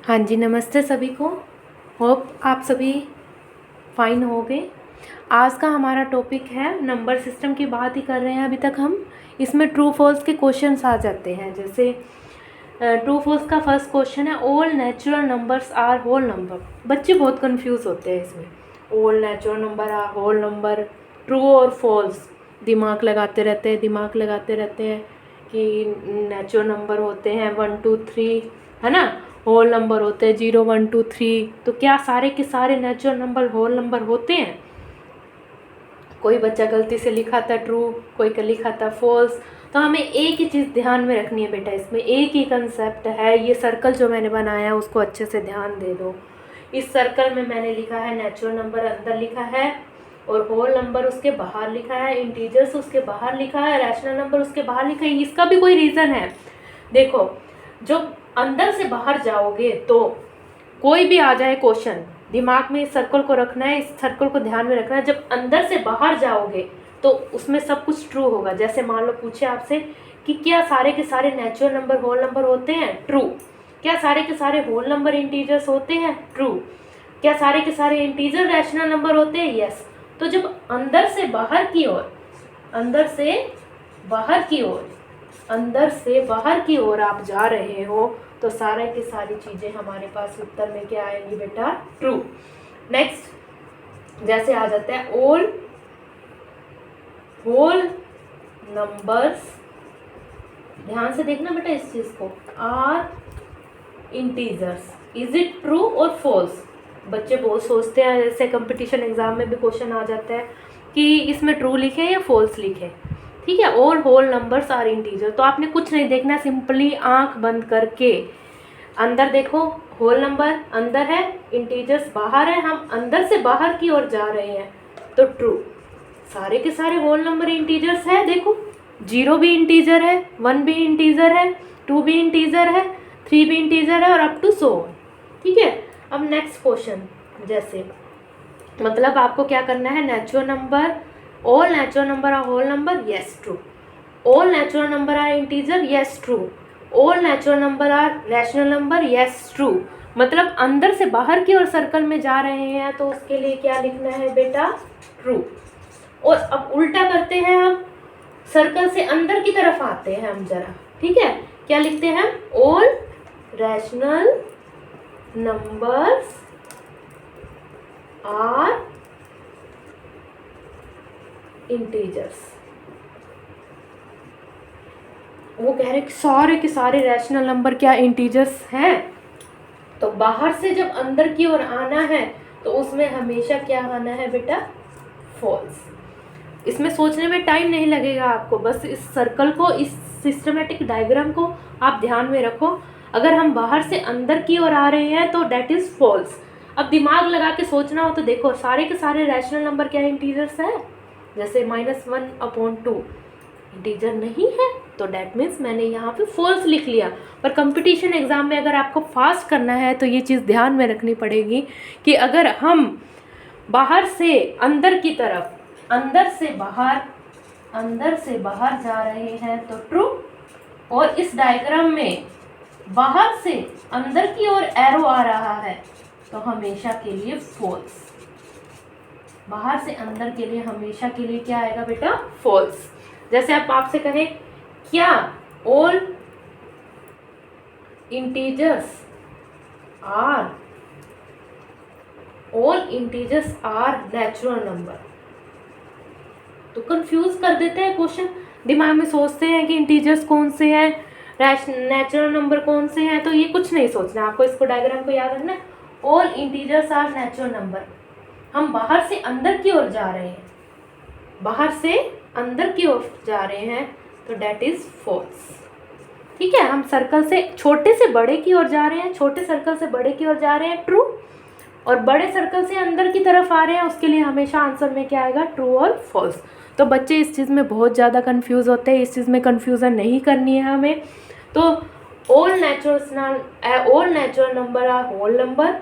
हाँ जी, नमस्ते सभी को। होप आप सभी फाइन होंगे। आज का हमारा टॉपिक है नंबर सिस्टम की बात ही कर रहे हैं अभी तक हम। इसमें ट्रू फॉल्स के क्वेश्चंस आ जाते हैं। जैसे ट्रू फॉल्स का फर्स्ट क्वेश्चन है, all natural numbers are whole number. बच्चे बहुत कंफ्यूज होते हैं इसमें। All natural number are whole number, true और फॉल्स दिमाग लगाते रहते हैं कि नेचुरल नंबर होते हैं 1 2 3, है ना। होल नंबर होते हैं 0 1 2 3। तो क्या सारे के सारे नेचुरल नंबर होल नंबर होते हैं? कोई बच्चा गलती से लिखा था ट्रू, कोई का लिखा था फॉल्स। तो हमें एक ही चीज़ ध्यान में रखनी है बेटा, इसमें एक ही कंसेप्ट है। ये सर्कल जो मैंने बनाया है उसको अच्छे से ध्यान दे दो। इस सर्कल में मैंने लिखा है नेचुरल नंबर अंदर लिखा है, और होल नंबर उसके बाहर लिखा है, इंटीजर्स उसके बाहर लिखा है, रैशनल नंबर उसके बाहर लिखा है। इसका भी कोई रीज़न है। देखो, जब अंदर से बाहर जाओगे तो कोई भी आ जाए क्वेश्चन, दिमाग में इस सर्कल को रखना है, इस सर्कल को ध्यान में रखना है। जब अंदर से बाहर जाओगे तो उसमें सब कुछ ट्रू होगा। जैसे मान लो पूछे आपसे कि क्या सारे के सारे नेचुरल नंबर होल नंबर होते हैं? ट्रू। क्या सारे के सारे होल नंबर इंटीजर्स होते हैं? ट्रू। क्या सारे के सारे इंटीजर रैशनल नंबर होते हैं? यस। तो जब अंदर से बाहर की ओर, अंदर से बाहर की ओर, अंदर से बाहर की ओर आप जा रहे हो तो सारे की सारी चीज़ें हमारे पास उत्तर में क्या आएंगी बेटा? ट्रू। नेक्स्ट जैसे आ जाता है ऑल होल नंबर्स, ध्यान से देखना बेटा इस चीज़ को, are integers. Is it true और फॉल्स? बच्चे बहुत सोचते हैं, जैसे कंपटीशन एग्जाम में भी क्वेश्चन आ जाता है कि इसमें ट्रू लिखे या फॉल्स लिखे। ठीक है, all whole numbers are integer. तो आपने कुछ नहीं देखना, सिंपली आंख बंद करके अंदर देखो, होल नंबर अंदर है, इंटीजर्स बाहर है, हम अंदर से बाहर की ओर जा रहे हैं तो ट्रू। सारे के सारे होल नंबर इंटीजर्स है। देखो, 0 भी इंटीजर है, 1 भी इंटीजर है, 2 भी इंटीजर है, 3 भी इंटीजर है, और अप टू सो ऑन। ठीक है। अब नेक्स्ट क्वेश्चन, जैसे मतलब आपको क्या करना है, natural number, all natural number are whole number, yes true. All natural number are integer, yes true. All natural number are rational number, yes true. मतलब अंदर से बाहर की ओर सर्कल में जा रहे हैं तो उसके लिए क्या लिखना है बेटा? ट्रू। और अब उल्टा करते हैं, हम सर्कल से अंदर की तरफ आते हैं हम जरा। ठीक है, क्या लिखते हैं? All rational numbers are integers. वो कह रहे सारे के सारे रैशनल नंबर क्या इंटीजर्स हैं? तो बाहर से जब अंदर की ओर आना है तो उसमें हमेशा क्या आना है बेटा? फॉल्स। इसमें सोचने में टाइम नहीं लगेगा आपको, बस इस सर्कल को, इस सिस्टमेटिक डायग्राम को आप ध्यान में रखो। अगर हम बाहर से अंदर की ओर आ रहे हैं तो डेट इज फॉल्स। अब दिमाग लगा के सोचना हो तो देखो, सारे के सारे रैशनल नंबर क्या इंटीजर्स है? जैसे -1/2 इंटीजर नहीं है तो डेट मीन्स मैंने यहाँ पे फॉल्स लिख लिया। पर कंपटीशन एग्जाम में अगर आपको फास्ट करना है तो ये चीज़ ध्यान में रखनी पड़ेगी कि अगर हम बाहर से अंदर की तरफ, अंदर से बाहर जा रहे हैं तो ट्रू, और इस डायग्राम में बाहर से अंदर की ओर एरो आ रहा है तो हमेशा के लिए फॉल्स। बाहर से अंदर के लिए हमेशा के लिए क्या आएगा बेटा? फॉल्स। जैसे आप आपसे कहें क्या all integers are natural number, तो कंफ्यूज कर देते हैं क्वेश्चन। दिमाग में सोचते हैं कि इंटीजर्स कौन से हैं, नेचुरल नंबर कौन से हैं। तो ये कुछ नहीं सोचना आपको, इसको डायग्राम को याद रखना। All integers are natural number, हम बाहर से अंदर की ओर जा रहे हैं, बाहर से अंदर की ओर जा रहे हैं तो डेट इज फॉल्स। ठीक है, हम सर्कल से छोटे से बड़े की ओर जा रहे हैं, छोटे सर्कल से बड़े की ओर जा रहे हैं, ट्रू। और बड़े सर्कल से अंदर की तरफ आ रहे हैं, उसके लिए हमेशा आंसर में क्या आएगा? ट्रू और फॉल्स। तो बच्चे इस चीज़ में बहुत ज़्यादा कंफ्यूज होते हैं, इस चीज़ में कंफ्यूजन नहीं करनी है हमें। तो all natural number are whole number,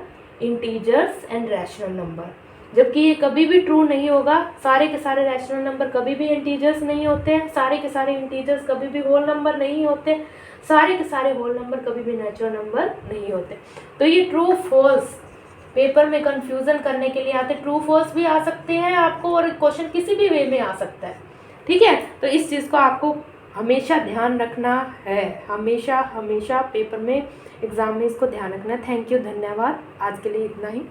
integers and rational number. जबकि ये कभी भी ट्रू नहीं होगा। सारे के सारे रैशनल नंबर कभी भी इंटीजर्स नहीं होते हैं, सारे के सारे इंटीजर्स कभी भी होल नंबर नहीं होते, सारे के सारे होल नंबर कभी भी नेचुरल नंबर नहीं होते। तो ये ट्रू फॉल्स पेपर में कंफ्यूजन करने के लिए आते, ट्रू फॉल्स भी आ सकते हैं आपको और क्वेश्चन किसी भी वे में आ सकता है, ठीक है। तो इस चीज़ को आपको हमेशा ध्यान रखना है, हमेशा हमेशा पेपर में, एग्जाम में इसको ध्यान रखना है। थैंक यू, धन्यवाद, आज के लिए इतना ही।